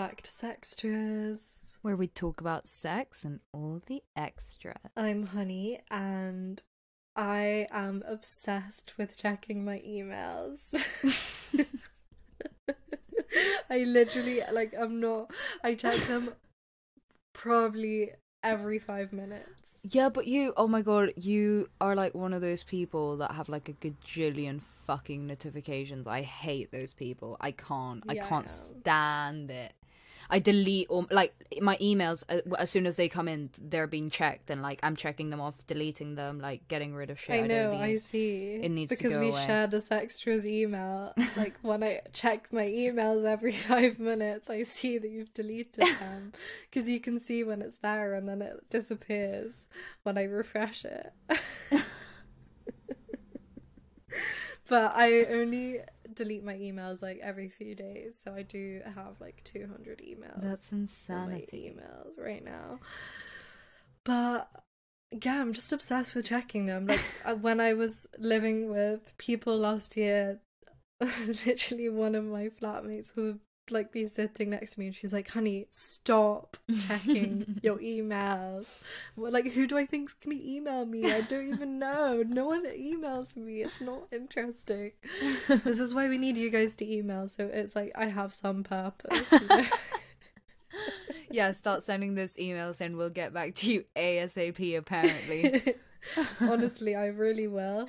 back to Sextras, where we talk about sex and all the extra. I'm Honey, and I am obsessed with checking my emails. I literally, I check them probably every 5 minutes. Yeah, but oh my god, you are like one of those people that have like a gajillion fucking notifications. I hate those people. I can't stand it. I delete all, like, my emails as soon as they come in, they're being checked, and like I'm checking them off, deleting them, like getting rid of shit. I know, I see. It needs because to go we away. share the Sextras email. Like when I check my emails every 5 minutes, I see that you've deleted them because you can see when it's there and then it disappears when I refresh it. But I only delete my emails like every few days, so I do have like 200 emails. That's insanity. On my emails right now. But yeah, I'm just obsessed with checking them. Like when I was living with people last year, literally one of my flatmates would like be sitting next to me and she's like, honey, stop checking your emails. Well, like, who do I think's gonna email me? I don't even know. No one emails me. It's not interesting. This is why we need you guys to email, so it's like I have some purpose, you know? Yeah, start sending those emails and we'll get back to you ASAP, apparently. Honestly, I really will.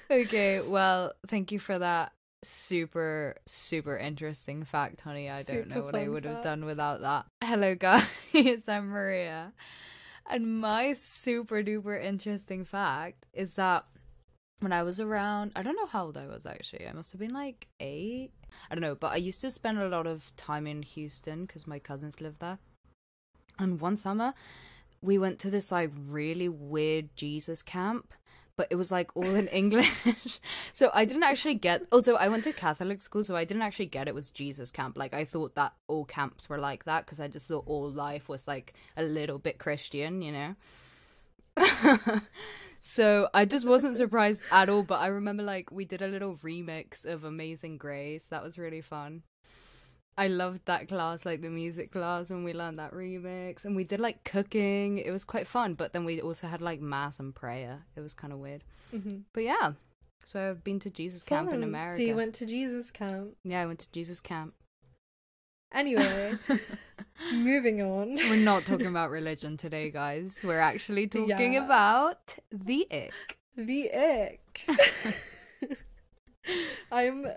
Okay, well, thank you for that super interesting fact, honey. I don't know what I would have done without that. Hello guys, I'm Maria, and my super duper interesting fact is that when I was around, I don't know how old I was actually, I must have been like 8, I don't know, but I used to spend a lot of time in Houston because my cousins lived there, and one summer we went to this like really weird Jesus camp, but it was like all in English. So I didn't actually get, also I went to Catholic school, so I didn't actually get it was Jesus camp. Like I thought that all camps were like that because I just thought all life was like a little bit Christian, you know? So I just wasn't surprised at all, but I remember like we did a little remix of Amazing Grace. That was really fun. I loved that class, like the music class, when we learned that remix, and we did like cooking. It was quite fun, but then we also had like mass and prayer. It was kind of weird. Mm-hmm. But yeah, so I've been to Jesus camp in America. So you went to Jesus camp? Yeah, I went to Jesus camp. Anyway, moving on. We're not talking about religion today, guys. We're actually talking about the ick. The ick. I'm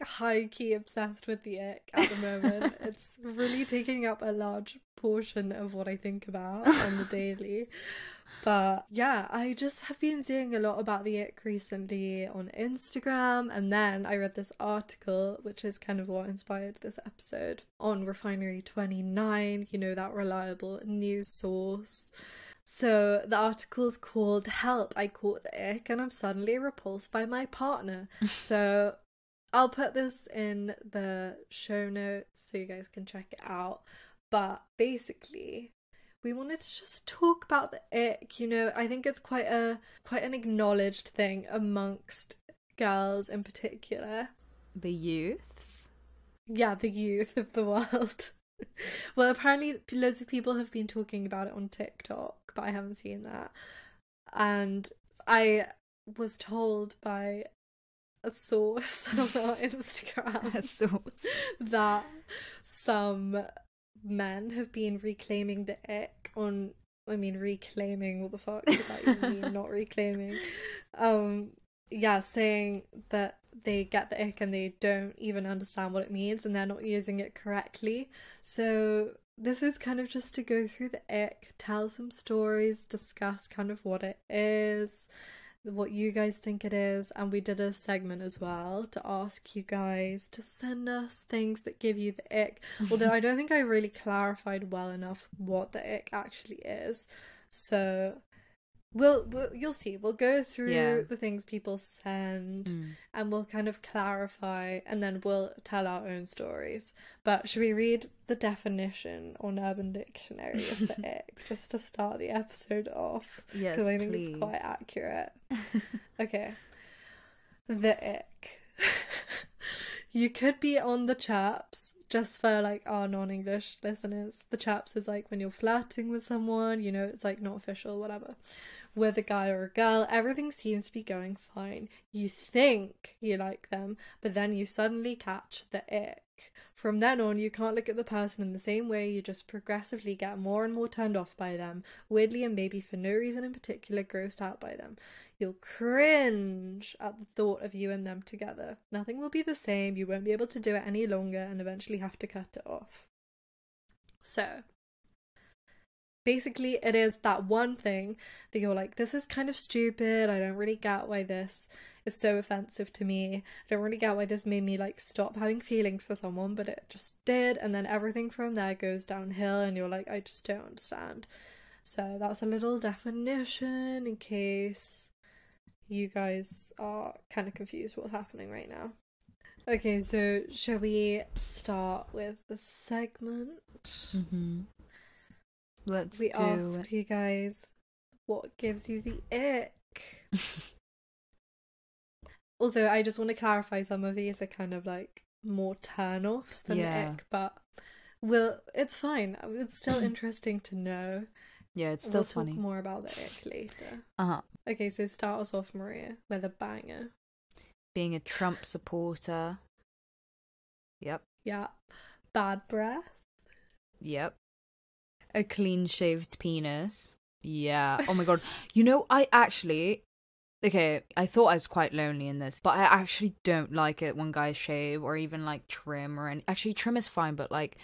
high-key obsessed with the ick at the moment. It's really taking up a large portion of what I think about on the daily. But yeah, I just have been seeing a lot about the ick recently on Instagram, and then I read this article, which is kind of what inspired this episode, on Refinery 29, you know, that reliable news source. So the article's called "Help, I Caught the Ick and I'm suddenly repulsed by my partner." So I'll put this in the show notes so you guys can check it out. But basically, we wanted to just talk about the ick. You know, I think it's quite an acknowledged thing amongst girls in particular. The youths? Yeah, the youth of the world. Well, apparently loads of people have been talking about it on TikTok, but I haven't seen that. And I was told by a source on our Instagram that some men have been reclaiming the ick on, I mean, reclaiming, what the fuck does that even mean? Not reclaiming. Yeah, saying that they get the ick and they don't even understand what it means and they're not using it correctly. So this is kind of just to go through the ick, tell some stories, discuss kind of what it is, what you guys think it is, and we did a segment as well to ask you guys to send us things that give you the ick, although I don't think I really clarified well enough what the ick actually is. So you'll see, we'll go through the things people send and we'll kind of clarify, and then we'll tell our own stories. But should we read the definition on Urban Dictionary of the ick just to start the episode off? Yes, because I think please. It's quite accurate. Okay. The ick. You could be on the chaps, just for like our non-English listeners. The chaps is like when you're flirting with someone, you know, it's like not official, whatever. With a guy or a girl, everything seems to be going fine. You think you like them, but then you suddenly catch the ick. From then on, you can't look at the person in the same way, you just progressively get more and more turned off by them, weirdly and maybe for no reason in particular grossed out by them. You'll cringe at the thought of you and them together. Nothing will be the same, you won't be able to do it any longer and eventually have to cut it off. So, basically it is that one thing that you're like, this is kind of stupid, I don't really get why this is so offensive to me, I don't really get why this made me like stop having feelings for someone, but it just did, and then everything from there goes downhill and you're like, I just don't understand. So that's a little definition in case you guys are kind of confused what's happening right now. Okay, so shall we start with the segment? We asked you guys what gives you the ick. Also, I just want to clarify, some of these are kind of like more turn-offs than ick, but it's fine. It's still interesting to know. Yeah, it's still funny. We'll talk more about the ick later. Okay, so start us off, Maria, with a banger. Being a Trump supporter. Yep. Yeah. Bad breath. Yep. A clean-shaved penis. Yeah. Oh my god. You know, okay, I thought I was quite lonely in this, but I actually don't like it when guys shave or even like trim or any. Actually, trim is fine, but like,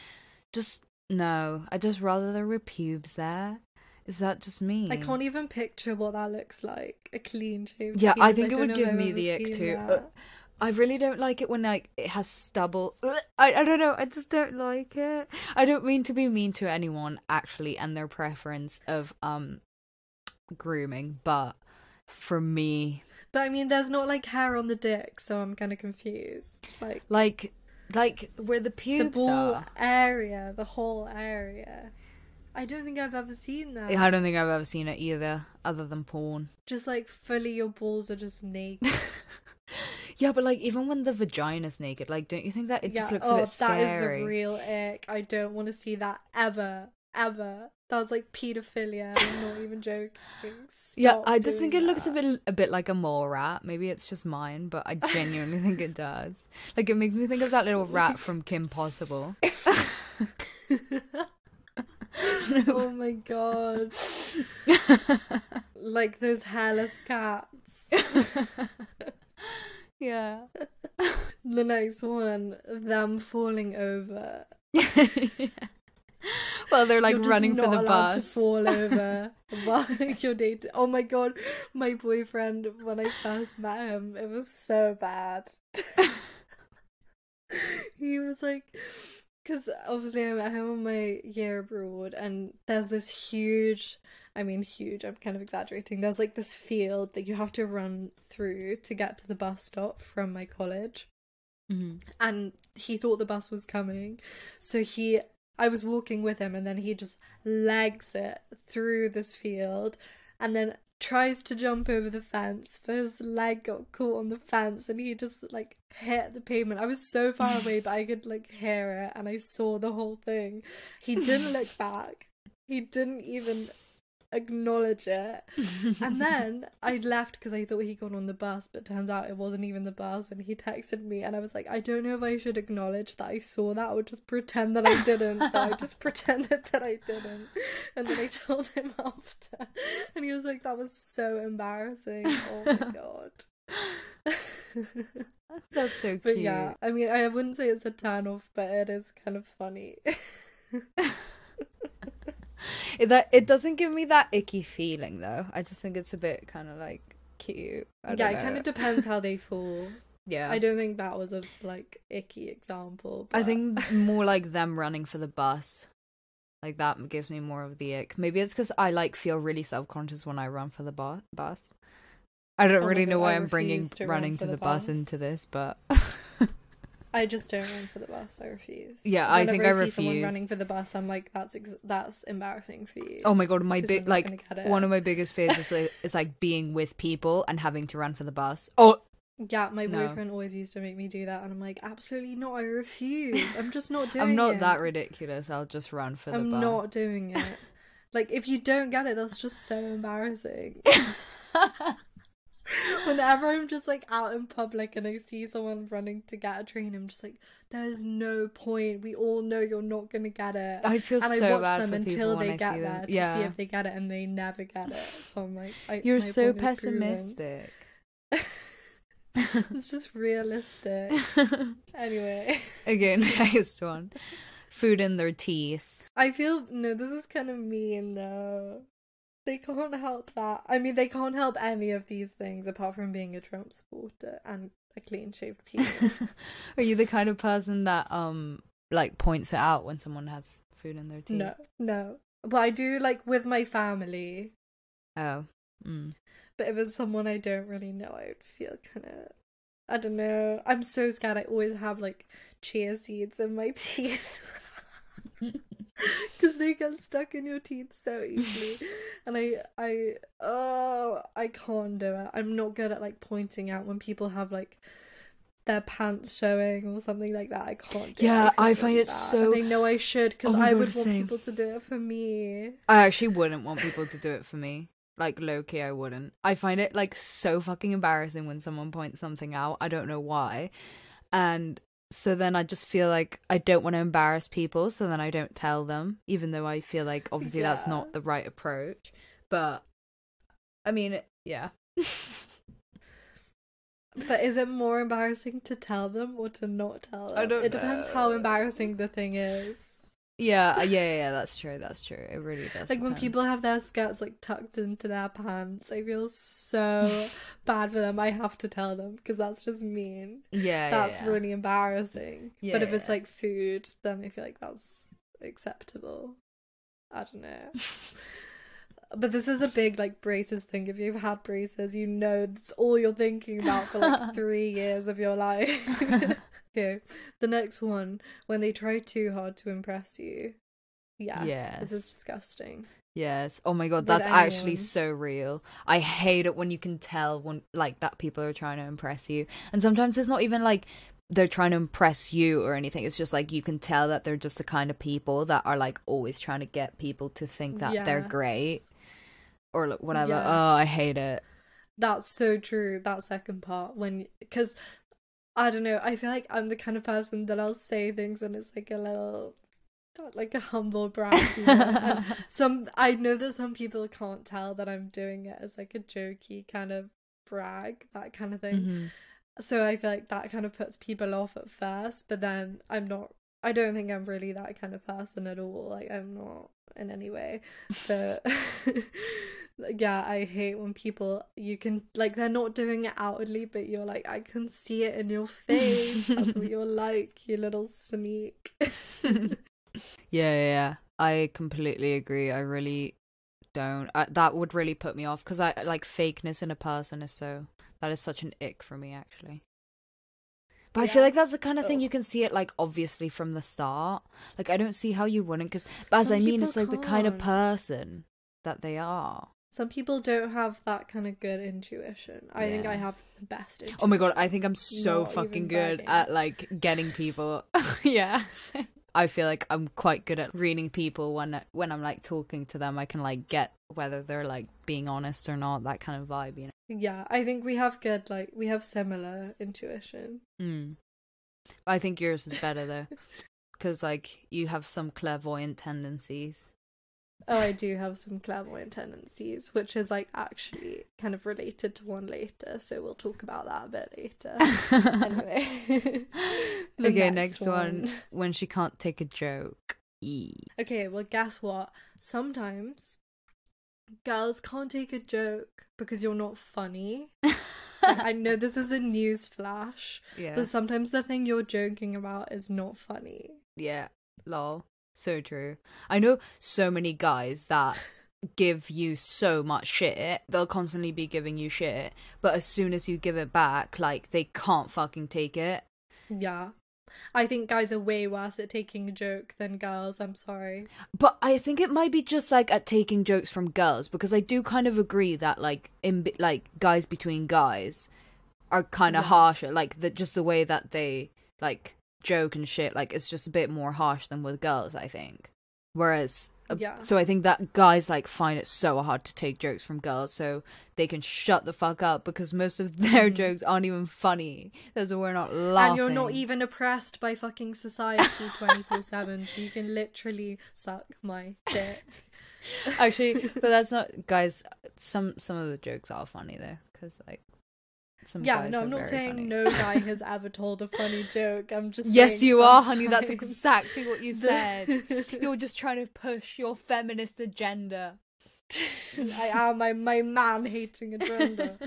just no. I just rather there were pubes there. Is that just me? I can't even picture what that looks like. A clean shaved Yeah, penis. I think it would give me the ick too. I really don't like it when like it has stubble. I don't know. I just don't like it. I don't mean to be mean to anyone actually and their preference of grooming, but for me. But I mean, there's not like hair on the dick, so I'm kind of confused. Like where the pubes the ball are. area, the whole area. I don't think I've ever seen that. I don't think I've ever seen it either, other than porn. Just like fully your balls are just naked. Yeah, but like even when the vagina's naked, like don't you think that it just looks a bit scary? That is the real ick. I don't want to see that ever. That's like pedophilia. I'm not even joking. Yeah, I just think it looks a bit like a mole rat. Maybe it's just mine, but I genuinely think it does. Like it makes me think of that little rat from Kim Possible. Oh my god. Like those hairless cats. Yeah. The next one, them falling over. Yeah. Well, they're like running for the bus. To fall over while you're dating. Oh my god, my boyfriend, when I first met him, it was so bad. He was like, because obviously I met him on my year abroad, and there's this huge, I'm kind of exaggerating, there's like this field that you have to run through to get to the bus stop from my college. And he thought the bus was coming, so I was walking with him, and then he just legs it through this field and then tries to jump over the fence, but his leg got caught on the fence and he just like hit the pavement. I was so far away, but I could like hear it and I saw the whole thing. He didn't look back. He didn't even acknowledge it. And then I left because I thought he got on the bus, but turns out it wasn't even the bus, and he texted me and I was like, I don't know if I should acknowledge that I saw that or just pretend that I didn't. So I just pretended that I didn't, and then I told him after, and he was like, that was so embarrassing. Oh my god. That's so cute. But yeah, I mean, I wouldn't say it's a turn off, but it is kind of funny. It doesn't give me that icky feeling though. I just think it's a bit kind of like cute. I don't know. It kind of depends how they fall. Yeah, I don't think that was a like icky example, but... I think more like them running for the bus, like that gives me more of the ick. Maybe it's because I like feel really self-conscious when I run for the bus. I don't really know why I'm bringing running to the bus into this, but I just don't run for the bus. I refuse. Yeah, I think I refuse. Someone running for the bus, I'm like, that's embarrassing for you. Oh my god, one of my biggest fears is like being with people and having to run for the bus. Oh, Yeah, my No. boyfriend always used to make me do that, and I'm like, absolutely not, I refuse. I'm just not doing it. I'm not that ridiculous. I'll just run for the bar. I'm not doing it. Like, if you don't get it, that's just so embarrassing. Whenever I'm just like out in public and I see someone running to get a train, I'm just like, there's no point. We all know you're not gonna get it. I feel and so I watch bad them for until people when they I get see there them. to Yeah. see if they get it, and they never get it. So I'm like, you're my so point is proven. pessimistic. It's just realistic. Anyway. Okay, next one. Food in their teeth. I feel, no, this is kind of mean though. They can't help that. I mean, they can't help any of these things apart from being a Trump supporter and a clean-shaved penis. Are you the kind of person that like points it out when someone has food in their teeth? No. But I do, like, with my family. Oh. But if it's someone I don't really know, I would feel kind of, I don't know. I'm so scared. I always have, like, chia seeds in my teeth. Because they get stuck in your teeth so easily. And I can't do it. I'm not good at, like, pointing out when people have, like, their pants showing or something like that. I can't do it. Yeah, I can't find do it that. so... And I know I should, because Oh my I God, would want same. people to do it for me. I actually wouldn't want people to do it for me. Like, low-key, I wouldn't. I find it, like, so fucking embarrassing when someone points something out. I don't know why. And so then I just feel like I don't want to embarrass people, so then I don't tell them, even though I feel like, obviously, that's not the right approach. But, I mean, yeah. But is it more embarrassing to tell them or to not tell them? I don't It depends how embarrassing the thing is. Yeah, that's true. It really does. Like, when depend. people have their skirts, like, tucked into their pants, I feel so bad for them. I have to tell them, because that's just mean. That's really embarrassing. But if it's, like, food, then I feel like that's acceptable. I don't know. But this is a big, like, braces thing. If you've had braces, you know it's all you're thinking about for, like, 3 years of your life. Okay, the next one, when they try too hard to impress you. Yes. This is disgusting. Yes. Oh my God, that's actually so real. I hate it when you can tell when, like, that people are trying to impress you. And sometimes it's not even, like, they're trying to impress you or anything. It's just, like, you can tell that they're just the kind of people that are, like, always trying to get people to think that they're great. Or like, whatever. Yes. Oh, I hate it. That's so true, that second part. Because, I don't know, I feel like I'm the kind of person that I'll say things and it's like a little, like a humble brag. You know? And I know that some people can't tell that I'm doing it as like a jokey kind of brag, that kind of thing. Mm-hmm. So I feel like that kind of puts people off at first, but then I don't think I'm really that kind of person at all. Like, I'm not in any way. So yeah, I hate when people, you can, like, they're not doing it outwardly, but you're like, I can see it in your face. That's what you're like, you little sneak. Yeah. I completely agree. I really don't. That would really put me off, because I like fakeness in a person that is such an ick for me, actually. But I feel like that's the kind of thing you can see it, like, obviously from the start. Like, I don't see how you wouldn't, because, as I mean, it's like the kind of person that they are. Some people don't have that kind of good intuition. I think I have the best intuition. Oh my God, I think I'm so fucking good at, like, getting people. Yeah. I feel like I'm quite good at reading people when I'm, like, talking to them. I can, like, get whether they're, like, being honest or not, that kind of vibe, you know? Yeah, I think we have good, like, we have similar intuition. I think yours is better, though, because, like, you have some clairvoyant tendencies. Oh, I do have some clairvoyant tendencies, which is, like, actually kind of related to one later, so we'll talk about that a bit later. Anyway. Okay, next one. When she can't take a joke. Okay, well, guess what? Sometimes girls can't take a joke because you're not funny. Like, I know this is a news flash, but sometimes the thing you're joking about is not funny. Yeah, lol. So true. I know so many guys that give you so much shit. They'll constantly be giving you shit, but as soon as you give it back, like, they can't fucking take it. Yeah. I think guys are way worse at taking a joke than girls, I'm sorry. But I think it might be just, like, at taking jokes from girls, because I do kind of agree that, like, in guys between guys, are kind of harsher. Like, just the way that they, like, joke and shit, like, it's just a bit more harsh than with girls, I think. Whereas, so I think that guys, like, find it so hard to take jokes from girls so they can shut the fuck up, because most of their jokes aren't even funny. That's why we're not laughing. And you're not even oppressed by fucking society 24/7, so you can literally suck my dick. Actually, but that's not, guys, some of the jokes are funny though, because, like, some guys no, I'm not saying funny. No guy has ever told a funny joke. I'm just yes, you are, honey. That's exactly what you said. You're just trying to push your feminist agenda. I am my man-hating agenda.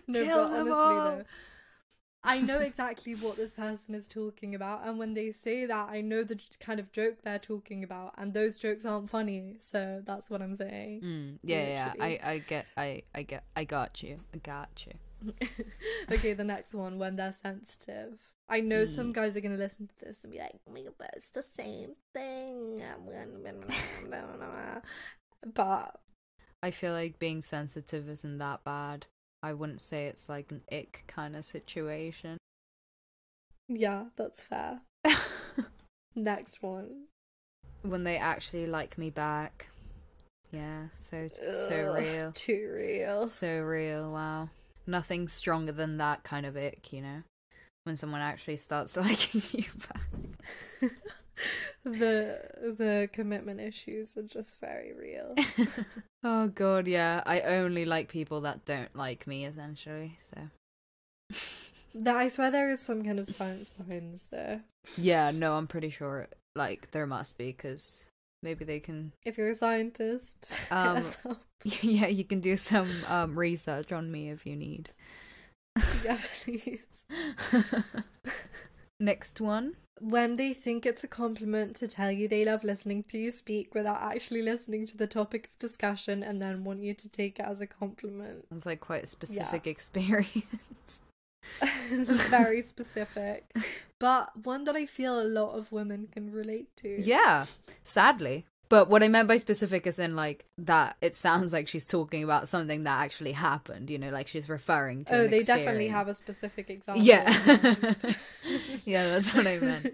No, Kill but honestly though, I know exactly what this person is talking about, and when they say that, I know the kind of joke they're talking about, and those jokes aren't funny. So that's what I'm saying. Yeah. I got you. Okay, the next one, when they're sensitive. I know some guys are going to listen to this and be like, oh my god, but it's the same thing. But I feel like being sensitive isn't that bad. I wouldn't say it's like an ick kind of situation. Yeah, that's fair. Next one. When they actually like me back. Yeah, so real. Too real. So real, wow. Nothing stronger than that kind of ick, you know? When someone actually starts liking you back. The commitment issues are just very real. Oh god, yeah. I only like people that don't like me, essentially, so. I swear there is some kind of science behind this, though. Yeah, no, I'm pretty sure, like, there must be, because maybe they can... If you're a scientist, yeah, you can do some research on me if you need. Yeah, please. Next one. When they think it's a compliment to tell you they love listening to you speak without actually listening to the topic of discussion and then want you to take it as a compliment. It's like quite a specific experience. It's very specific. But one that I feel a lot of women can relate to. Yeah, sadly. But what I meant by specific is in, like, that it sounds like she's talking about something that actually happened, you know, like she's referring to an they experience. Definitely have a specific example. Yeah. Yeah, that's what I meant.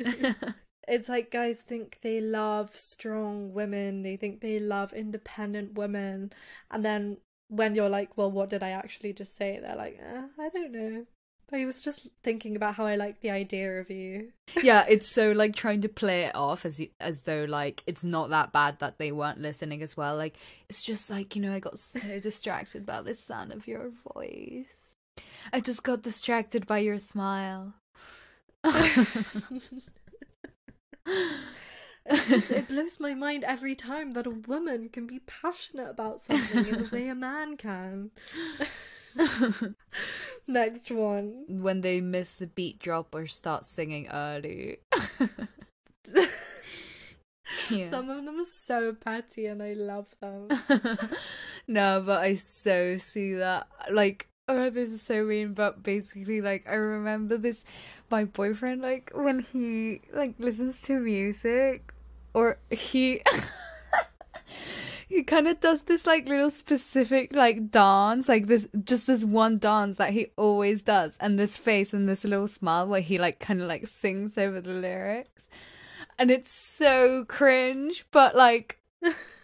It's like guys think they love strong women, they think they love independent women, and then when you're like, well, what did I actually just say? They're like, I don't know. I was just thinking about how I like the idea of you. Yeah, it's so, like, trying to play it off as though, like, it's not that bad that they weren't listening as well. Like, it's just like, you know, I got so distracted by the sound of your voice. I just got distracted by your smile. It blows my mind every time that a woman can be passionate about something in the way a man can. Next one. When they miss the beat drop or start singing early. Yeah. Some of them are so petty and I love them. No, but I so see that. Like, oh, this is so mean, but basically, like, I remember this, my boyfriend, like, when he, like, listens to music, or he... He kind of does this, like, little specific, like, dance, like, this one dance that he always does, and this face and this little smile where he, like, kind of, like, sings over the lyrics, and it's so cringe, but, like,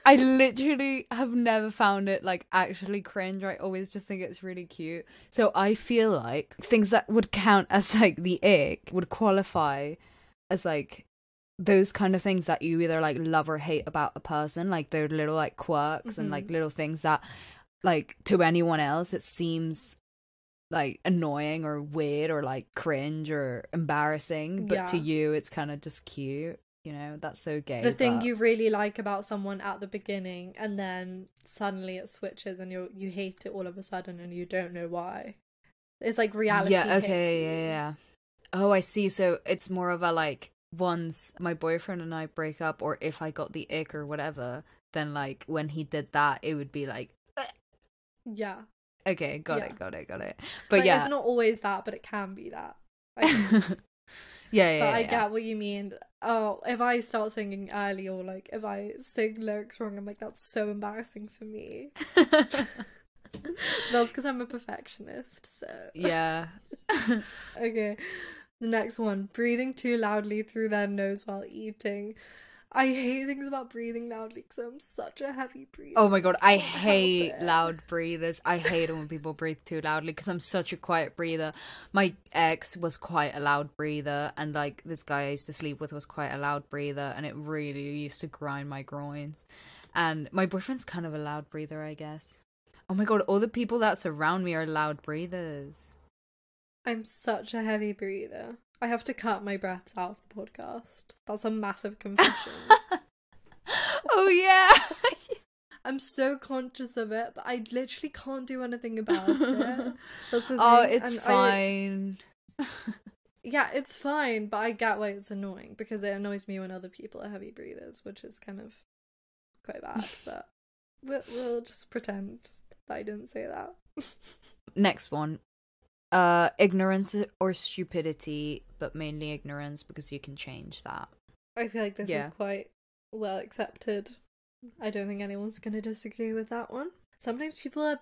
I literally have never found it, like, actually cringe. I always just think it's really cute. So I feel like things that would count as, like, the ick would qualify as, like, those kind of things that you either, like, love or hate about a person, like their little, like, quirks and, like, little things that, like, to anyone else it seems like annoying or weird or, like, cringe or embarrassing, but to you it's kind of just cute, you know. That's so gay. The thing you really like about someone at the beginning, and then suddenly it switches and you hate it all of a sudden and you don't know why. It's like reality. Yeah, okay, yeah. Oh, I see. So it's more of a, like, once my boyfriend and I break up, or if I got the ick or whatever, then, like, when he did that, it would be like, ugh. Yeah. Okay, got it. But like, yeah, it's not always that, but it can be that. Yeah. But I get what you mean. Oh, if I start singing early, or, like, if I sing lyrics wrong, I'm like, that's so embarrassing for me. That's because I'm a perfectionist, so Yeah. Okay, the next one, breathing too loudly through their nose while eating. I hate things about breathing loudly because I'm such a heavy breather. Oh my god, I hate loud breathers. I hate it when people breathe too loudly because I'm such a quiet breather. My ex was quite a loud breather, and like this guy I used to sleep with was quite a loud breather, and it really used to grind my groins. And my boyfriend's kind of a loud breather, I guess. Oh my god, all the people that surround me are loud breathers. I'm such a heavy breather. I have to cut my breaths out of the podcast. That's a massive confession. Oh yeah. I'm so conscious of it, but I literally can't do anything about it. That's the Oh, thing. it's fine. Yeah, it's fine, but I get why it's annoying because it annoys me when other people are heavy breathers, which is kind of quite bad, but we'll just pretend that I didn't say that. Next one. Ignorance or stupidity, but mainly ignorance because you can change that. I feel like this is quite well accepted. I don't think anyone's going to disagree with that one. Sometimes people are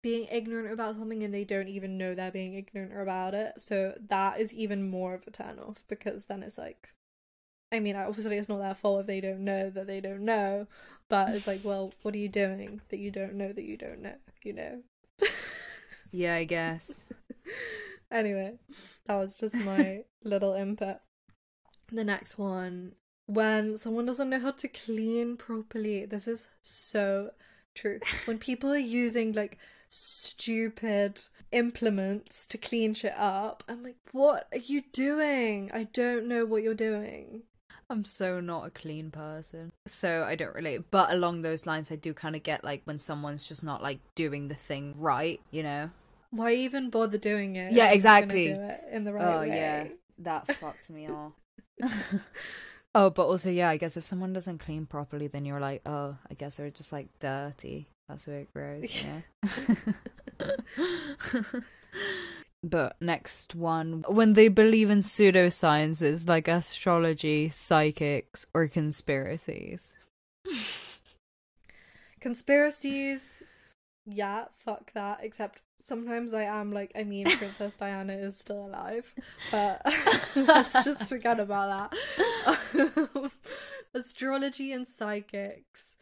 being ignorant about something and they don't even know they're being ignorant about it. So that is even more of a turn off because then it's like, I mean, obviously it's not their fault if they don't know that they don't know, but it's like, well, what are you doing that you don't know that you don't know, you know? Yeah, I guess. Anyway, that was just my little input. The next one, when someone doesn't know how to clean properly. This is so true. When people are using like stupid implements to clean shit up, I'm like, what are you doing? I don't know what you're doing. I'm so not a clean person, so I don't relate. But along those lines, I do kind of get like when someone's just not like doing the thing right, you know? Why even bother doing it? Yeah, exactly. Do it in the right way. Yeah, that fucks me off. Oh, but also, yeah, I guess if someone doesn't clean properly, then you're like, oh, I guess they're just like dirty. That's a bit gross, yeah. But next one, when they believe in pseudosciences like astrology, psychics, or conspiracies. Conspiracies, yeah, fuck that, except sometimes I am like, I mean, Princess Diana is still alive, but let's just forget about that. Astrology and psychics.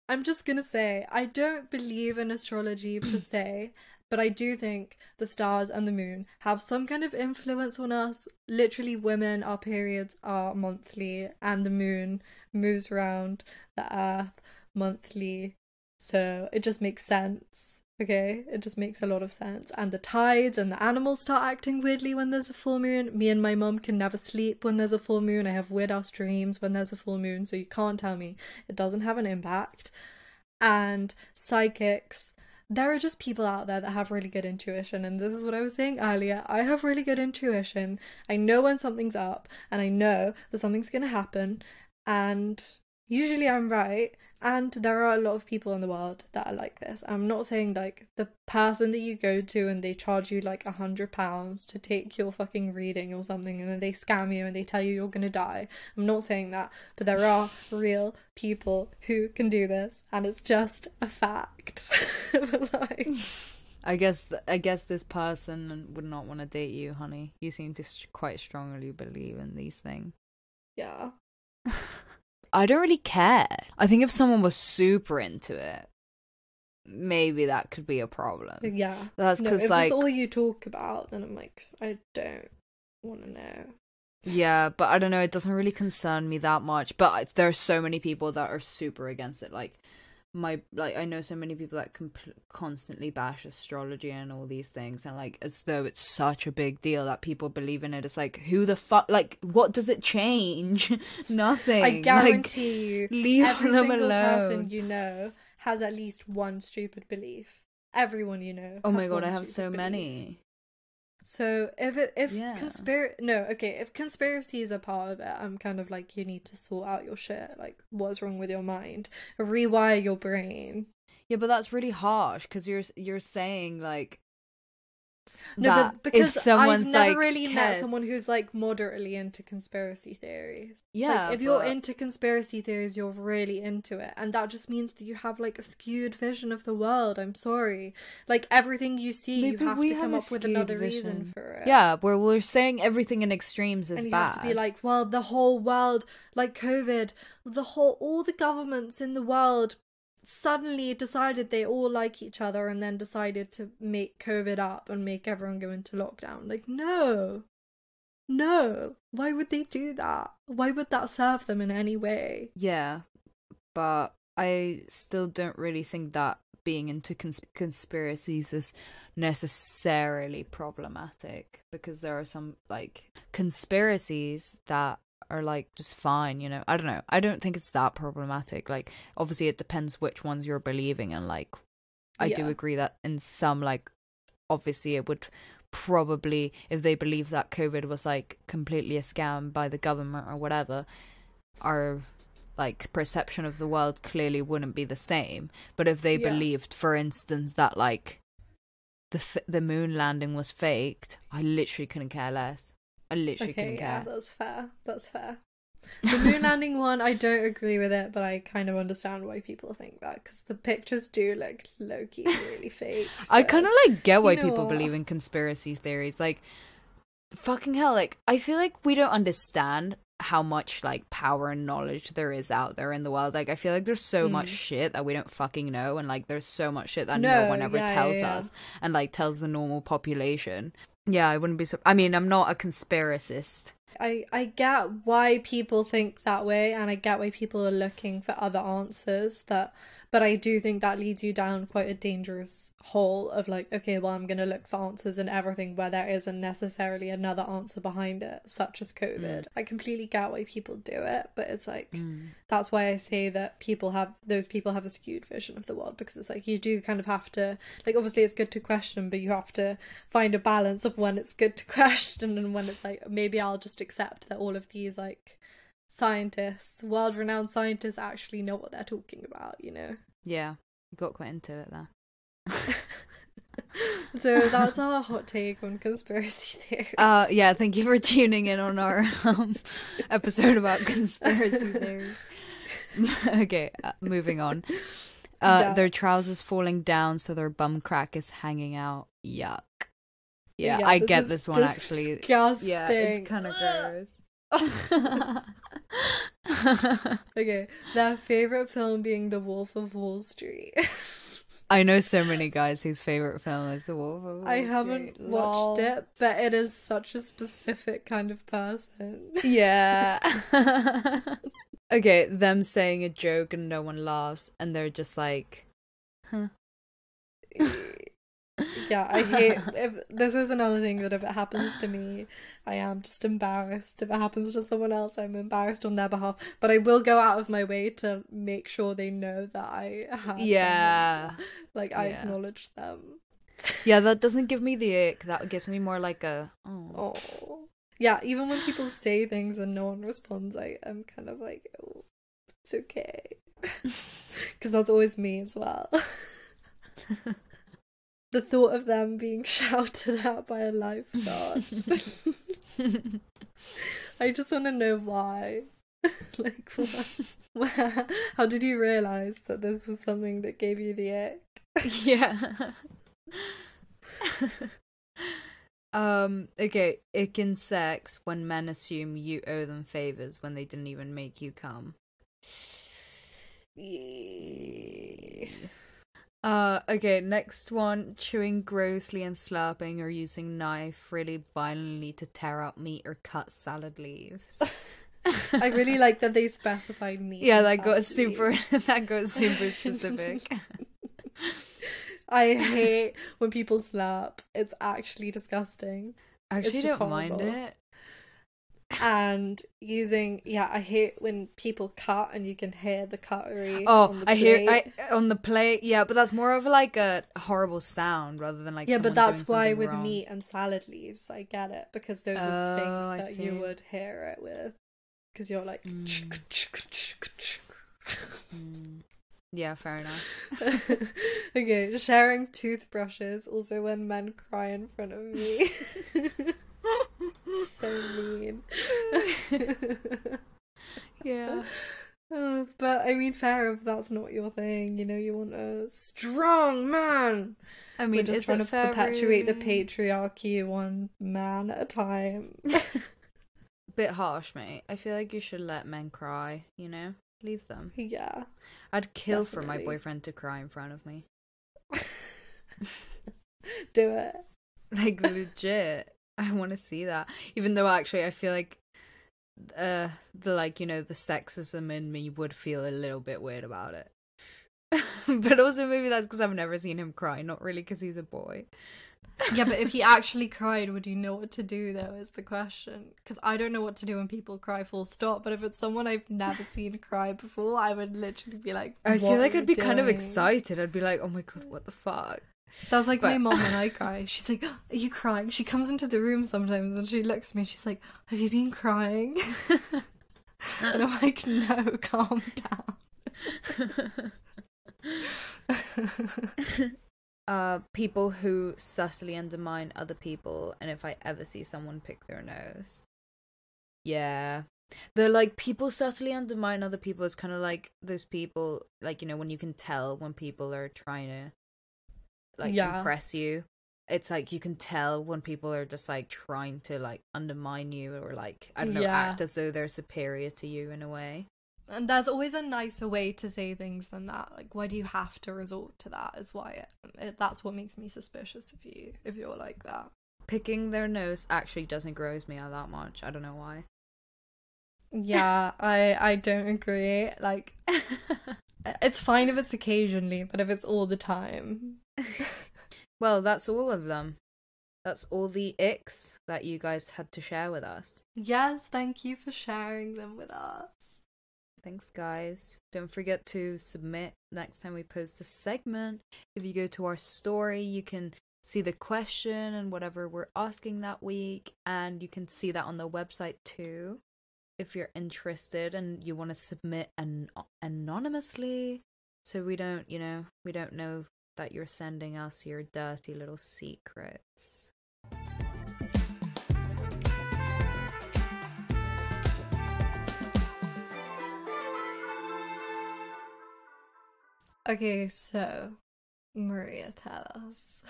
I'm just gonna say, I don't believe in astrology per se, but I do think the stars and the moon have some kind of influence on us. Literally, women, our periods are monthly, and the moon moves around the earth monthly. So it just makes sense. Okay, it just makes a lot of sense. And the tides and the animals start acting weirdly when there's a full moon. Me and my mum can never sleep when there's a full moon. I have weird ass dreams when there's a full moon, so you can't tell me it doesn't have an impact. And psychics, there are just people out there that have really good intuition, and this is what I was saying earlier. I have really good intuition. I know when something's up, and I know that something's gonna happen, and usually I'm right. And there are a lot of people in the world that are like this. I'm not saying like the person that you go to and they charge you like £100 to take your fucking reading or something, and then they scam you and they tell you you're gonna die. I'm not saying that, but there are real people who can do this, and it's just a fact. Like, I guess this person would not want to date you, honey. You seem to quite strongly believe in these things. Yeah. I don't really care. I think if someone was super into it, maybe that could be a problem. Yeah. That's because, like, if it's all you talk about, then I'm like, I don't want to know. Yeah, but I don't know. It doesn't really concern me that much. But there are so many people that are super against it. Like, I know so many people that constantly bash astrology and all these things, and like as though it's such a big deal that people believe in it. It's like, who the fuck? Like, what does it change? Nothing. I guarantee you, leave every them single alone. person you know has at least one stupid belief. Everyone you know. Oh my god, I have so many. So if conspiracy is a part of it, I'm kind of like, you need to sort out your shit. Like, what's wrong with your mind? Rewire your brain. Yeah, but that's really harsh because you're saying like, No, that but because if someone's I've never like really met cares. someone who's like moderately into conspiracy theories. Yeah, like, if you're into conspiracy theories, you're really into it, and that just means that you have like a skewed vision of the world. I'm sorry, like everything you see, maybe you have we to have come a up with skewed another vision. reason for it. Yeah, where we're saying everything in extremes is and you bad. have to be like, well, the whole world, like COVID, all the governments in the world suddenly decided they all like each other and then decided to make COVID up and make everyone go into lockdown. Like, no, why would they do that? Why would that serve them in any way? Yeah, but I still don't really think that being into conspiracies is necessarily problematic, because there are some like conspiracies that are like just fine, you know. I don't know, I don't think it's that problematic. Like, obviously it depends which ones you're believing in. Like, I do agree that in some, like, obviously it would probably, if they believe that COVID was like completely a scam by the government or whatever, our like perception of the world clearly wouldn't be the same. But if they believed, for instance, that like the moon landing was faked, I literally couldn't care less. I literally couldn't care. That's fair. The moon landing one, I don't agree with it, but I kind of understand why people think that, because the pictures do look low-key really fake. So, I kind of like get why people believe in conspiracy theories. Like, fucking hell, like, I feel like we don't understand how much like power and knowledge there is out there in the world. Like, I feel like there's so much shit that we don't fucking know, and like there's so much shit that no one ever tells us and like tells the normal population. Yeah, I wouldn't be so. I mean, I'm not a conspiracist. I get why people think that way, and I get why people are looking for other answers, but I do think that leads you down quite a dangerous hole of like, okay, well, I'm going to look for answers in everything where there isn't necessarily another answer behind it, such as COVID. I completely get why people do it, but it's like, that's why I say that those people have a skewed vision of the world, because it's like, you do kind of have to, like, obviously it's good to question, but you have to find a balance of when it's good to question and when it's like, maybe I'll just accept that all of these like world-renowned scientists actually know what they're talking about, you know? Yeah, you got quite into it there. So that's our hot take on conspiracy theories. Yeah, thank you for tuning in on our episode about conspiracy theories. Okay, moving on. Their trousers falling down so their bum crack is hanging out. Yuck. Yeah, I get this one actually. Disgusting. Yeah, it's kind of gross. Okay, their favorite film being The Wolf of Wall Street. I know so many guys whose favorite film is The Wolf of Wall Street. I haven't watched it, but it is such a specific kind of person. Yeah. Okay, them saying a joke and no one laughs, and they're just like, huh. Yeah, I hate this is another thing, that if it happens to me, I am just embarrassed. If it happens to someone else, I'm embarrassed on their behalf, but I will go out of my way to make sure they know that I have I acknowledge them. Yeah, that doesn't give me the ick. That gives me more like a oh. Yeah, even when people say things and no one responds, I'm kind of like, oh, it's okay. Because that's always me as well. The thought of them being shouted at by a lifeguard. I just want to know why. Like, where? How did you realise that this was something that gave you the ick? Yeah. Okay, ick in sex when men assume you owe them favours when they didn't even make you come. Okay, next one. Chewing grossly and slurping or using knife really violently to tear up meat or cut salad leaves. I really like that they specified meat. Yeah, that got super specific. I hate when people slurp. It's actually disgusting. I actually don't mind it. And I hate when people cut and you can hear the cutlery. On the plate. Yeah, but that's more of like a horrible sound rather than like. Yeah, but that's why with wrong. Meat and salad leaves, I get it, because those are things that you would hear it with, because you're like. Yeah, fair enough. Okay, sharing toothbrushes, also when men cry in front of me. So mean. Yeah. But I mean, fair if that's not your thing, you know, you want a strong man. I mean, we're just is trying it to fair perpetuate the patriarchy one man at a time. Bit harsh, mate. I feel like you should let men cry, you know? Leave them. Yeah. I'd kill definitely. for my boyfriend to cry in front of me. Do it. Like, legit. I want to see that. Even though, actually, I feel like the, like, you know, the sexism in me would feel a little bit weird about it. But also maybe that's because I've never seen him cry, not really because he's a boy. Yeah, but if he actually cried, would you know what to do, though, is the question. Because I don't know what to do when people cry, full stop. But if it's someone I've never seen cry before, I would literally be like, I feel like I'd be doing? kind of excited. I'd be like, oh my god, what the fuck? That's like my mom when I cry. She's like, are you crying? She comes into the room sometimes and she looks at me and she's like, have you been crying? And I'm like, no, calm down. People who subtly undermine other people, and if I ever see someone pick their nose. Yeah. The, like, people subtly undermine other people is kind of like those people, like, you know, when you can tell when people are trying to, like, impress you. It's like you can tell when people are just, like, trying to, like, undermine you or, like, I don't know, act as though they're superior to you in a way. And there's always a nicer way to say things than that. Like, why do you have to resort to that is why that's what makes me suspicious of you, if you're like that. Picking their nose actually doesn't gross me out that much. I don't know why. Yeah, I don't agree. Like, it's fine if it's occasionally, but if it's all the time. Well, that's all of them. That's all the icks that you guys had to share with us. Yes, thank you for sharing them with us. Thanks, guys. Don't forget to submit next time we post a segment. If you go to our story, you can see the question and whatever we're asking that week, and you can see that on the website too. If you're interested and you want to submit anonymously, so we don't know that you're sending us your dirty little secrets. Okay, so Maria, tell us.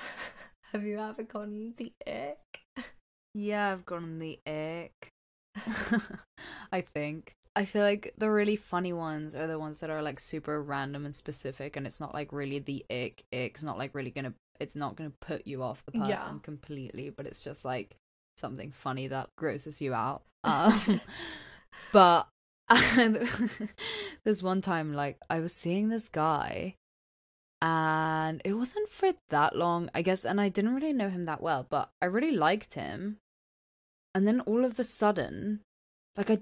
Have you ever gotten the ick? Yeah, I've gotten the ick. I think. I feel like the really funny ones are the ones that are like super random and specific, and it's not like really the ick. It's not like really it's not gonna put you off the person completely, but it's just like something funny that grosses you out. But there's one time, like, I was seeing this guy, and it wasn't for that long, I guess, and I didn't really know him that well, but I really liked him. And then all of a sudden, like, I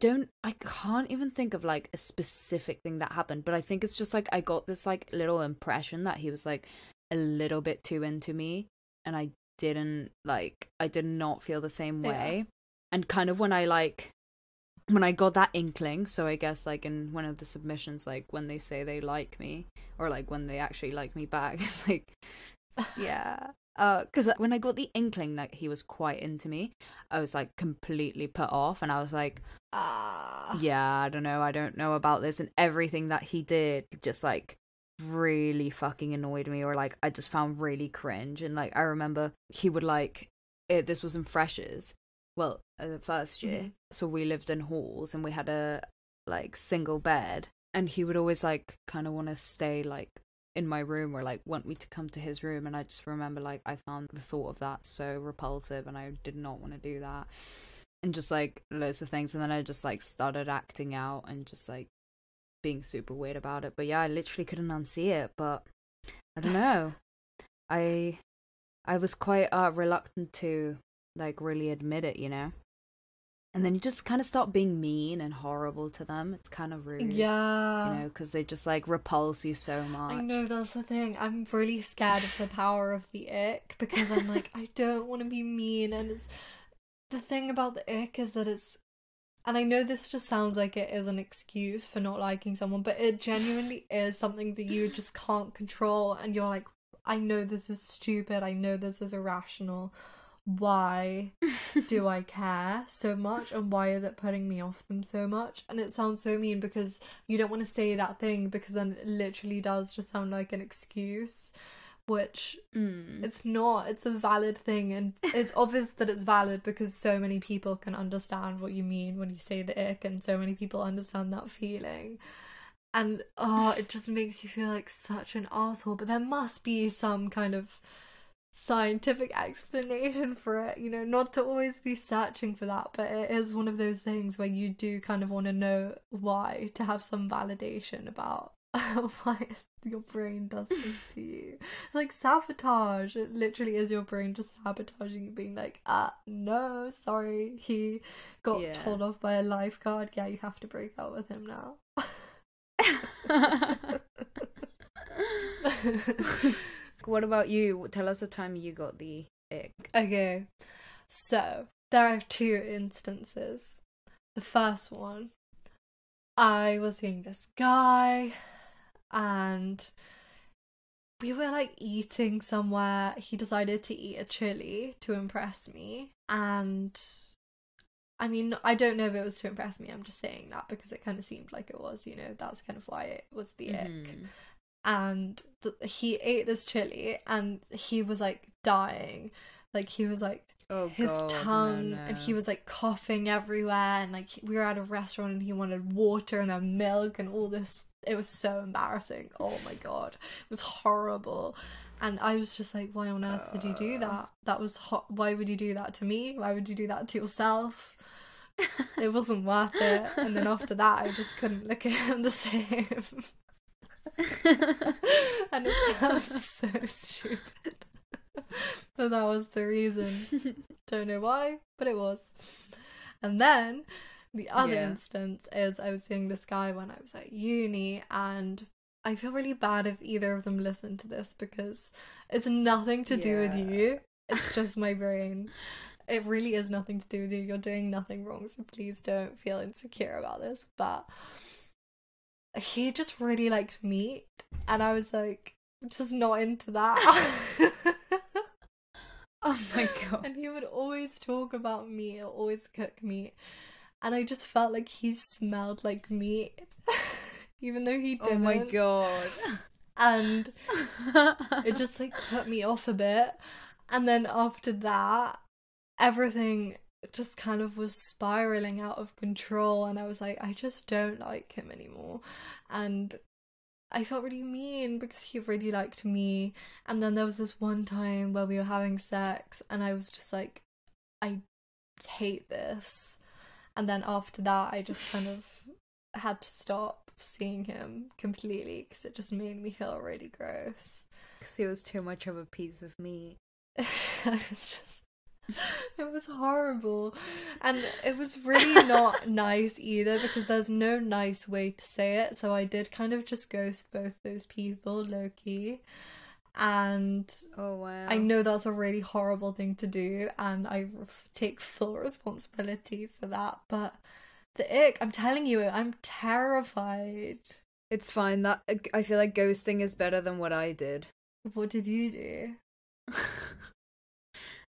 can't even think of, like, a specific thing that happened, but I think it's just, like, I got this, like, little impression that he was, like, a little bit too into me, and I did not feel the same way. Yeah. And kind of when I got that inkling, so I guess, like, in one of the submissions, like, when they say they like me, or, like, when they actually like me back, it's like, yeah. Because when I got the inkling that he was quite into me, I was, like, completely put off, and I was like, yeah, I don't know about this, and everything that he did just, like, really fucking annoyed me, or, like, I just found really cringe. And, like, I remember he would, like, this was in Freshers, well, the first year, so we lived in halls, and we had a, like, single bed, and he would always, like, kind of want to stay, like, in my room, or, like, want me to come to his room. And I just remember, like, I found the thought of that so repulsive, and I did not want to do that, and just, like, loads of things. And then I just, like, started acting out and just, like, being super weird about it. But yeah, I literally couldn't unsee it. But I don't know, I was quite reluctant to, like, really admit it, you know. And then you just kind of start being mean and horrible to them. It's kind of rude. Yeah. You know, because they just, like, repulse you so much. I know, that's the thing. I'm really scared of the power of the ick, because I'm like, I don't want to be mean. And it's the thing about the ick is that it's And I know this just sounds like it is an excuse for not liking someone, but it genuinely is something that you just can't control. And you're like, I know this is stupid. I know this is irrational. Why do I care so much? And why is it putting me off them so much? And it sounds so mean because you don't want to say that thing, because then it literally does just sound like an excuse. Which it's not. It's a valid thing, and it's obvious that it's valid because so many people can understand what you mean when you say the ick, and so many people understand that feeling. And it just makes you feel like such an asshole. But there must be some kind of scientific explanation for it, you know, not to always be searching for that, but it is one of those things where you do kind of want to know why, to have some validation about why your brain does this to you. Like sabotage. It literally is your brain just sabotaging you, being like, no, sorry, he got told off by a lifeguard. Yeah, you have to break up with him now. What about you? Tell us a time you got the ick. Okay, so there are 2 instances. The first one, I was seeing this guy, and we were like eating somewhere. He decided to eat a chili to impress me, and I mean, I don't know if it was to impress me. I'm just saying that because it kind of seemed like it was, you know, that's kind of why it was the ick. And he ate this chili and he was like dying. Like he was like, his tongue, and he was like coughing everywhere, and like we were at a restaurant and he wanted water and then milk and all this. It was so embarrassing. Oh my god, it was horrible. And I was just like, why on earth would you do that? That was why would you do that to me? Why would you do that to yourself? It wasn't worth it. And then after that, I just couldn't look at him the same. And it sounds so stupid. But that was the reason. Don't know why, but it was. And then the other instance is I was seeing this guy when I was at uni, and I feel really bad if either of them listen to this because it's nothing to do with you. It's just my brain. It really is nothing to do with you. You're doing nothing wrong, so please don't feel insecure about this. But he just really liked meat, and I was like, just not into that. Oh my god. And he would always talk about meat, or always cook meat, and I just felt like he smelled like meat. Even though he didn't. Oh my god. And it just like put me off a bit. And then after that, everything just kind of was spiraling out of control, and I was like, I just don't like him anymore. And I felt really mean because he really liked me. And then there was this one time where we were having sex, and I was just like, I hate this. And then after that, I just kind of had to stop seeing him completely because it just made me feel really gross. Because he was too much of a piece of meat. It was horrible. And it was really not nice either, because there's no nice way to say it. So I did kind of just ghost both those people low-key. And oh wow, I know that's a really horrible thing to do, and I take full responsibility for that, but the ick, I'm telling you, I'm terrified. It's fine. That I feel like ghosting is better than what I did. What did you do?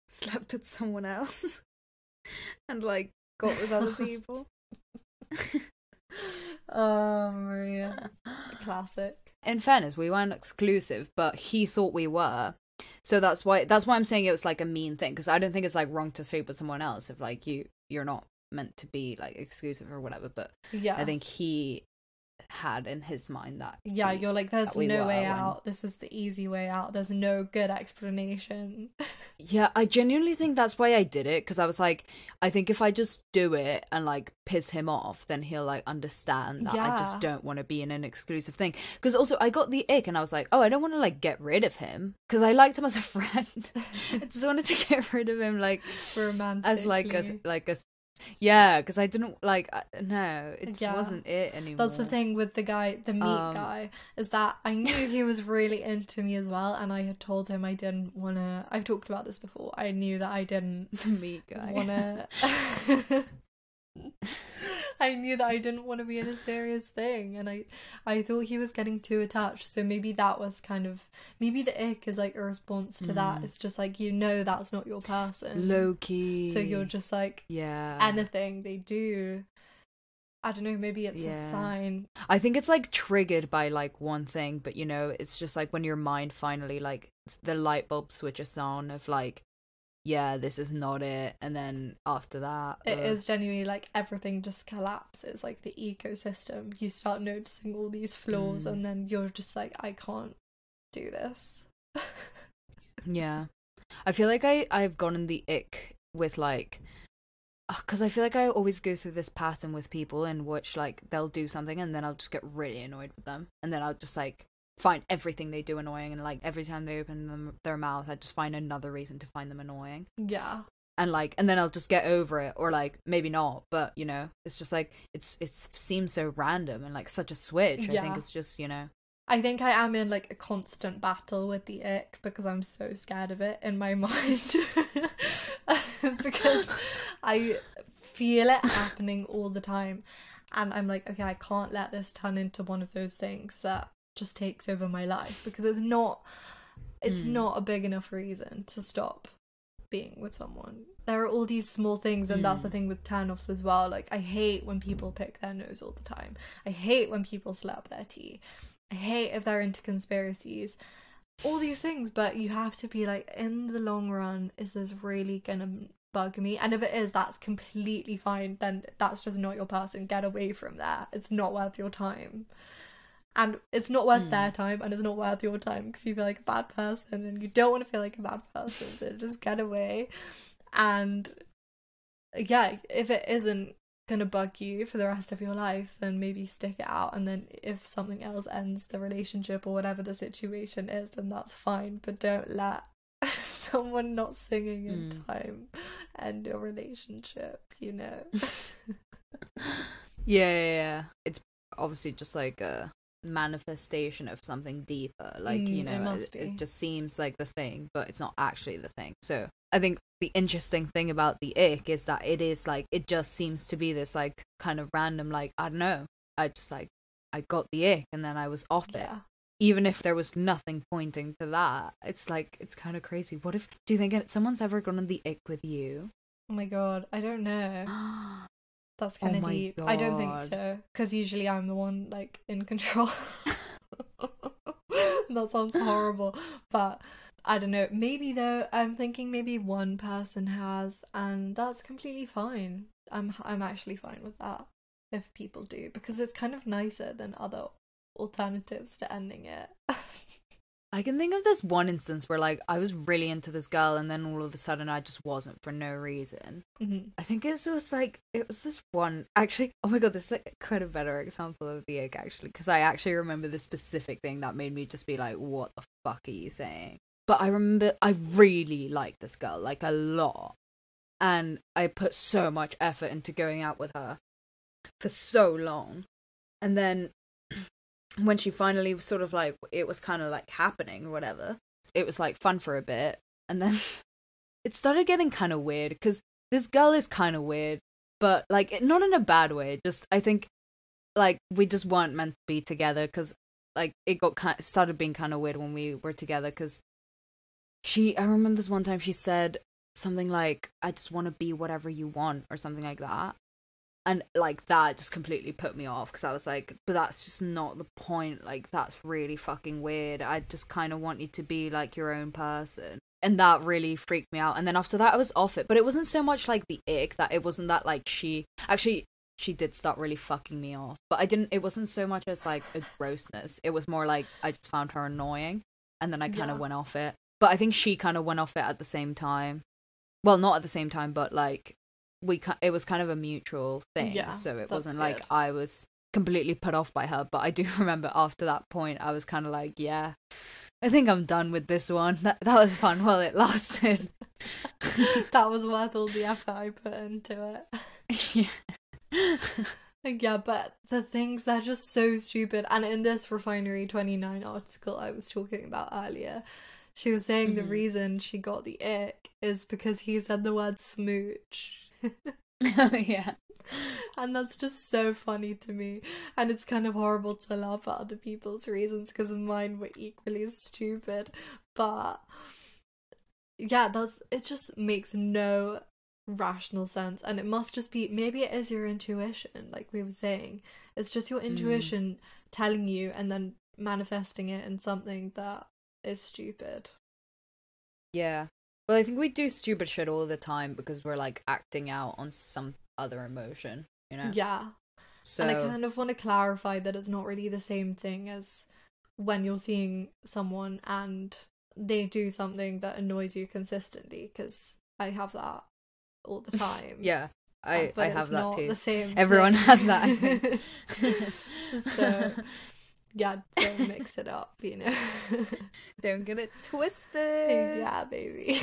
Slept with someone else and like got with other people. Oh, Maria. Classic. In fairness, we weren't exclusive, but he thought we were. So that's why I'm saying it was like a mean thing, because I don't think it's like wrong to sleep with someone else if like you're not meant to be like exclusive or whatever. But yeah, I think he had in his mind that you're like, there's no way out. This is the easy way out. There's no good explanation. Yeah, I genuinely think that's why I did it, because I was like, I think if I just do it and like piss him off, then he'll like understand that I just don't want to be in an exclusive thing. Because also I got the ick and I was like, oh, I don't want to like get rid of him because I liked him as a friend. I just wanted to get rid of him like romantically, as like a yeah, because I didn't like no, it just wasn't it anymore. That's the thing with the guy, the meat guy, is that I knew he was really into me as well, and I had told him I didn't want to. I've talked about this before. I knew that I didn't the meat guy want to I knew that I didn't want to be in a serious thing, and I thought he was getting too attached. So maybe that was kind of, maybe the ick is like a response to that. It's just like, you know, that's not your person, low key. So you're just like, yeah, anything they do, I don't know, maybe it's a sign. I think it's like triggered by like one thing, but you know, it's just like when your mind finally like the light bulb switches on of like, yeah, this is not it, and then after that it is genuinely like everything just collapses, like the ecosystem. You start noticing all these flaws, and then you're just like, I can't do this. Yeah, I feel like I've gotten the ick with like, because I feel like I always go through this pattern with people in which like they'll do something and then I'll just get really annoyed with them, and then I'll just like find everything they do annoying, and like every time they open their mouth I just find another reason to find them annoying. Yeah. And like, and then I'll just get over it, or like maybe not, but you know, it's just like it seems so random and like such a switch. I think it's just, you know, I think I am in like a constant battle with the ick because I'm so scared of it in my mind. Because I feel it happening all the time, and I'm like, okay, I can't let this turn into one of those things that just takes over my life, because it's not a big enough reason to stop being with someone. There are all these small things, and that's the thing with turn-offs as well. Like, I hate when people pick their nose all the time. I hate when people slurp their tea. I hate if they're into conspiracies. All these things, but you have to be like, in the long run, is this really gonna bug me? And if it is, that's completely fine. Then that's just not your person. Get away from that. It's not worth your time. And it's not worth their time, and it's not worth your time, because you feel like a bad person and you don't want to feel like a bad person, so just get away. And yeah, if it isn't gonna bug you for the rest of your life, then maybe stick it out, and then if something else ends the relationship or whatever the situation is, then that's fine, but don't let someone not singing in time end your relationship, you know. yeah, it's obviously just like a manifestation of something deeper, like, you know, it just seems like the thing, but it's not actually the thing. So I think the interesting thing about the ick is that it is like, it just seems to be this like kind of random, like, I don't know, I just like, I got the ick and then I was off it, even if there was nothing pointing to that. It's like, it's kind of crazy. What if, do you think someone's ever gone on the ick with you? Oh my god, I don't know. That's kind of deep. God. I don't think so, because usually I'm the one like in control. That sounds horrible, but I don't know. Maybe though, I'm thinking maybe one person has, and that's completely fine. I'm actually fine with that if people do, because it's kind of nicer than other alternatives to ending it. I can think of this one instance where like I was really into this girl and then all of a sudden I just wasn't for no reason. I think it was this one, actually, oh my god, this is like quite a better example of the ick actually, because I actually remember the specific thing that made me just be like, what the fuck are you saying? But I remember I really liked this girl, like a lot, and I put so much effort into going out with her for so long, and then when she finally sort of like, it was kind of like happening or whatever, it was like fun for a bit, and then it started getting kind of weird, because this girl is kind of weird, but like not in a bad way, just I think like we just weren't meant to be together, because like it started being kind of weird when we were together, because I remember this one time she said something like, I just want to be whatever you want, or something like that. And like that just completely put me off, because I was like, but that's just not the point, like that's really fucking weird. I just kind of want you to be like your own person, and that really freaked me out. And then after that I was off it, but it wasn't so much like the ick, that it wasn't that like she did start really fucking me off, but it wasn't so much as like a grossness, it was more like I just found her annoying, and then I kind of went off it. But I think she kind of went off it at the same time, well, not at the same time, but like it was kind of a mutual thing, so it wasn't good. Like I was completely put off by her. But I do remember after that point I was kind of like, yeah, I think I'm done with this one. That was fun while it lasted. That was worth all the effort I put into it. Yeah, but the things, they're just so stupid. And in this Refinery 29 article I was talking about earlier, she was saying the reason she got the ick is because he said the word smooch. Oh yeah. And that's just so funny to me. And it's kind of horrible to laugh at other people's reasons because mine were equally as stupid. But yeah, it just makes no rational sense. And it must just be, maybe it is your intuition, like we were saying. It's just your intuition telling you and then manifesting it in something that is stupid. Yeah. Well, I think we do stupid shit all the time because we're like acting out on some other emotion, you know? Yeah. So... And I kind of want to clarify that it's not really the same thing as when you're seeing someone and they do something that annoys you consistently, because I have that all the time. Yeah, I have that too. The same Everyone thing. has that, I think. So, yeah, don't mix it up, you know. Don't get it twisted. Yeah, baby.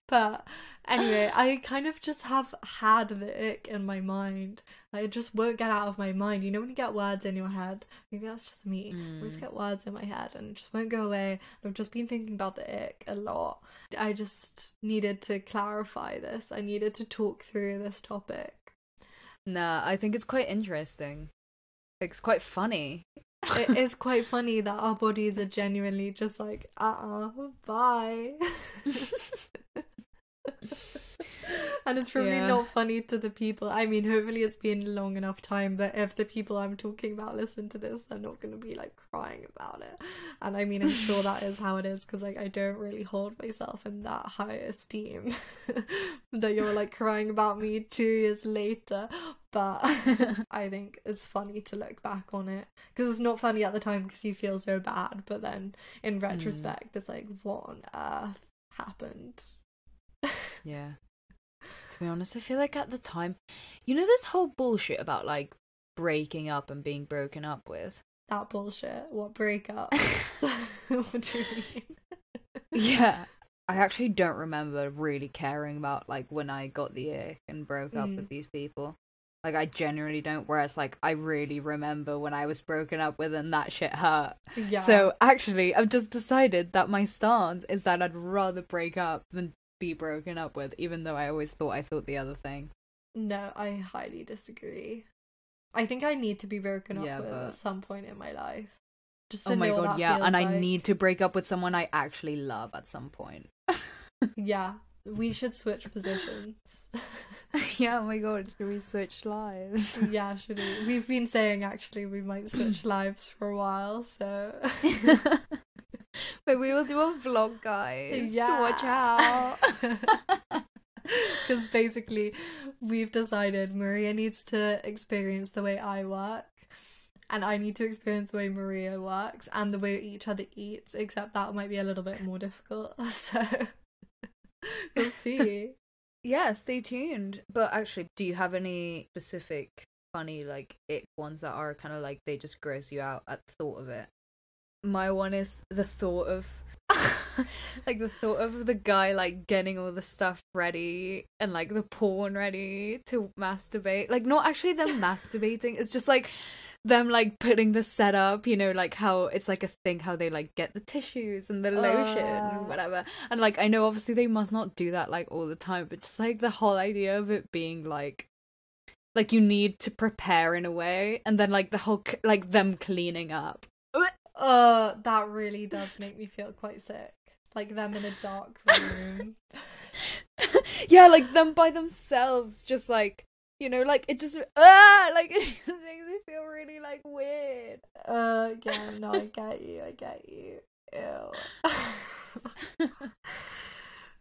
But anyway, I kind of just have had the ick in my mind. I just won't get out of my mind. You know when you get words in your head? Maybe that's just me. I always get words in my head and it just won't go away. I've just been thinking about the ick a lot. I just needed to clarify this. I needed to talk through this topic. Nah, I think it's quite interesting. It's quite funny. It is quite funny that our bodies are genuinely just like, bye. And it's probably not funny to the people. I mean, hopefully it's been a long enough time that if the people I'm talking about listen to this, they're not going to be like crying about it. And I mean, I'm sure that is how it is, because like I don't really hold myself in that high esteem that you're like crying about me 2 years later. But I think it's funny to look back on it, because it's not funny at the time because you feel so bad, but then in retrospect it's like, what on earth happened? Yeah. To be honest, I feel like at the time, you know, this whole bullshit about like breaking up and being broken up with. That bullshit? What breakup? What do you mean? Yeah. I actually don't remember really caring about like when I got the ick and broke up with these people. Like, I genuinely don't. Whereas, like, I really remember when I was broken up with and that shit hurt. Yeah. So, actually, I've just decided that my stance is that I'd rather break up than be broken up with, even though I always thought the other thing. No, I highly disagree. I think I need to be broken up with but... at some point in my life. Just to oh my know god, what that yeah, feels and like. I need to break up with someone I actually love at some point. Yeah, we should switch positions. Yeah, oh my god, should we switch lives? Yeah, should we? We've been saying actually we might switch lives for a while, so... But we will do a vlog, guys. Yeah. Watch out. Because basically we've decided Maria needs to experience the way I work, and I need to experience the way Maria works and the way each other eats, except that might be a little bit more difficult. So we'll see. Yeah, stay tuned. But actually, do you have any specific funny like ick ones that are kind of like they just gross you out at the thought of it? My one is the thought of like the thought of the guy like getting all the stuff ready and like the porn ready to masturbate. Like, not actually them masturbating, it's just like them like putting the setup, you know, like how it's like a thing how they like get the tissues and the lotion and whatever. And like, I know obviously they must not do that like all the time, but just like the whole idea of it being like you need to prepare in a way, and then like the whole like them cleaning up. That really does make me feel quite sick. Like them in a dark room. Yeah, like them by themselves, just like, you know, like it just like it just makes me feel really like weird. Yeah, no, I get you. Ew.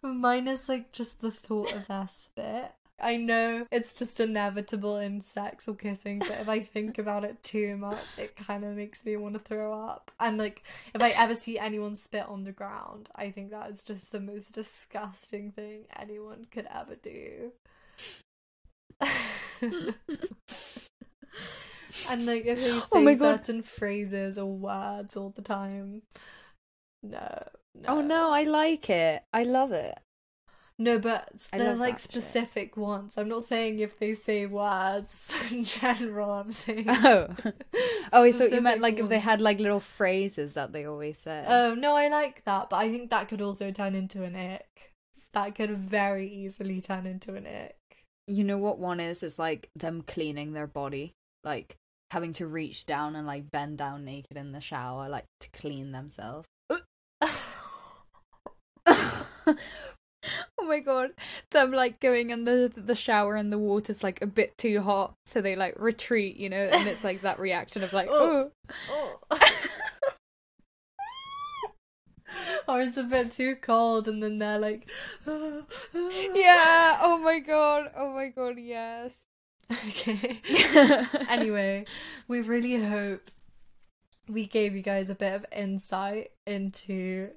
Mine is like just the thought of their spit. I know it's just inevitable in sex or kissing, but if I think about it too much, it kind of makes me want to throw up. And like, if I ever see anyone spit on the ground, I think that is just the most disgusting thing anyone could ever do. And like, if they say certain phrases or words all the time, no. Oh no, I like it. I love it. No, but they're like specific ones. I'm not saying if they say words in general, I'm saying... Oh, I thought you meant like if they had like little phrases that they always said. Oh, no, I like that, but I think that could also turn into an ick. That could very easily turn into an ick. You know what one is? It's like them cleaning their body, like having to reach down and like bend down naked in the shower, like to clean themselves. Oh my god, them like going in the shower and the water's like a bit too hot, so they like retreat, you know, and it's like that reaction of like, oh. Or it's a bit too cold and then they're like, yeah, oh my god, yes. Okay. Anyway, we really hope we gave you guys a bit of insight into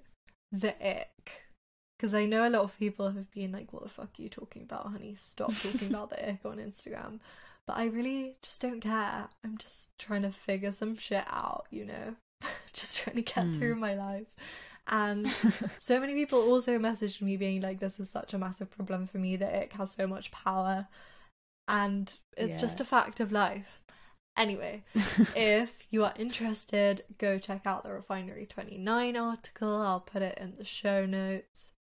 the ick. Because I know a lot of people have been like, what the fuck are you talking about, honey? Stop talking about the ick on Instagram. But I really just don't care. I'm just trying to figure some shit out, you know? Just trying to get through my life. And so many people also messaged me being like, this is such a massive problem for me, the ick has so much power. And it's just a fact of life. Anyway, if you are interested, go check out the Refinery 29 article. I'll put it in the show notes.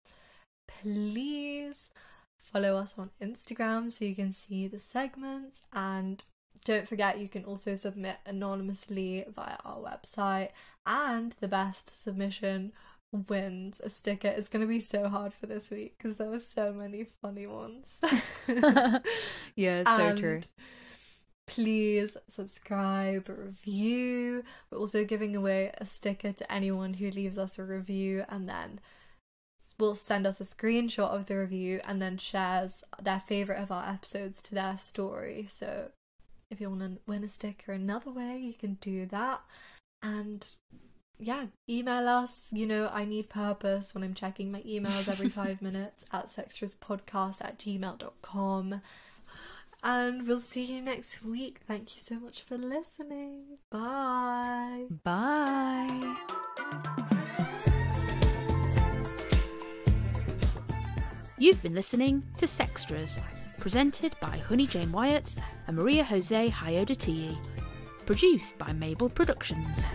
Please follow us on Instagram so you can see the segments. And don't forget, you can also submit anonymously via our website. And the best submission wins a sticker. It's going to be so hard for this week because there were so many funny ones. Yeah, it's so true. Please subscribe, review. We're also giving away a sticker to anyone who leaves us a review and then will send us a screenshot of the review and then shares their favourite of our episodes to their story. So if you want to win a sticker another way, you can do that. And yeah, email us. You know, I need purpose when I'm checking my emails every 5 minutes at sextraspodcast@gmail.com. And we'll see you next week. Thank you so much for listening. Bye. Bye. You've been listening to Sextras, presented by Honey Jane Wyatt and Maria Jose Hayodatiyi. Produced by Mabel Productions.